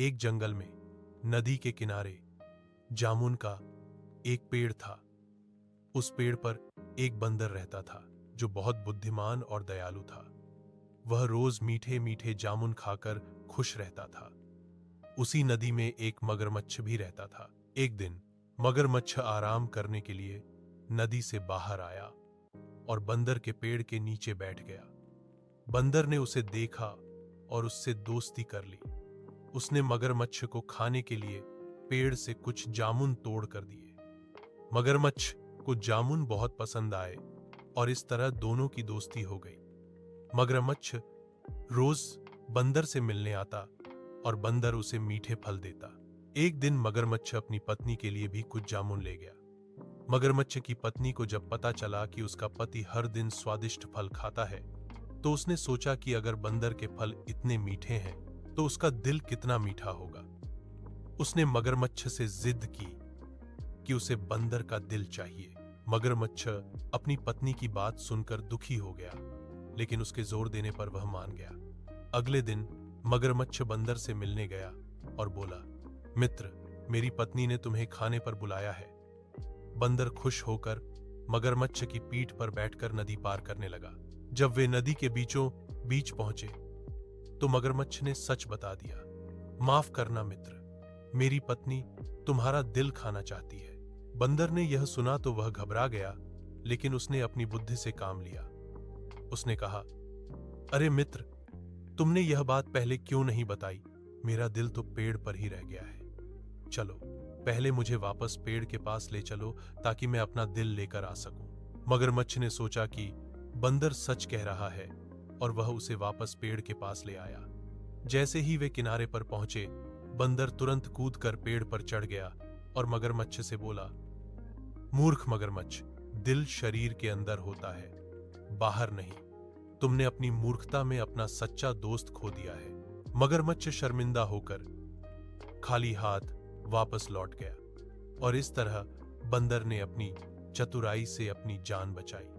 एक जंगल में नदी के किनारे जामुन का एक पेड़ था। उस पेड़ पर एक बंदर रहता था जो बहुत बुद्धिमान और दयालु था। वह रोज मीठे मीठे जामुन खाकर खुश रहता था। उसी नदी में एक मगरमच्छ भी रहता था। एक दिन मगरमच्छ आराम करने के लिए नदी से बाहर आया और बंदर के पेड़ के नीचे बैठ गया। बंदर ने उसे देखा और उससे दोस्ती कर ली। उसने मगरमच्छ को खाने के लिए पेड़ से कुछ जामुन तोड़ कर दिए। मगरमच्छ को जामुन बहुत पसंद आए और इस तरह दोनों की दोस्ती हो गई। मगरमच्छ रोज बंदर से मिलने आता और बंदर उसे मीठे फल देता। एक दिन मगरमच्छ अपनी पत्नी के लिए भी कुछ जामुन ले गया। मगरमच्छ की पत्नी को जब पता चला कि उसका पति हर दिन स्वादिष्ट फल खाता है, तो उसने सोचा कि अगर बंदर के फल इतने मीठे हैं तो उसका दिल कितना मीठा होगा। उसने मगरमच्छ से जिद की कि उसे बंदर का दिल चाहिए। मगरमच्छ अपनी पत्नी की बात सुनकर दुखी हो गया, लेकिन उसके जोर देने पर वह मान गया। अगले दिन मगरमच्छ बंदर से मिलने गया और बोला, मित्र, मेरी पत्नी ने तुम्हें खाने पर बुलाया है। बंदर खुश होकर मगरमच्छ की पीठ पर बैठकर नदी पार करने लगा। जब वे नदी के बीचों बीच पहुंचे तो मगरमच्छ ने सच बता दिया, माफ करना मित्र, मेरी पत्नी तुम्हारा दिल खाना चाहती है। बंदर ने यह सुना तो वह घबरा गया, लेकिन उसने अपनी बुद्धि से काम लिया। उसने कहा, अरे मित्र, तुमने यह बात पहले क्यों नहीं बताई? मेरा दिल तो पेड़ पर ही रह गया है। चलो, पहले मुझे वापस पेड़ के पास ले चलो ताकि मैं अपना दिल लेकर आ सकूं। मगरमच्छ ने सोचा कि बंदर सच कह रहा है और वह उसे वापस पेड़ के पास ले आया। जैसे ही वे किनारे पर पहुंचे, बंदर तुरंत कूदकर पेड़ पर चढ़ गया और मगरमच्छ से बोला, मूर्ख मगरमच्छ, दिल शरीर के अंदर होता है, बाहर नहीं। तुमने अपनी मूर्खता में अपना सच्चा दोस्त खो दिया है। मगरमच्छ शर्मिंदा होकर खाली हाथ वापस लौट गया और इस तरह बंदर ने अपनी चतुराई से अपनी जान बचाई।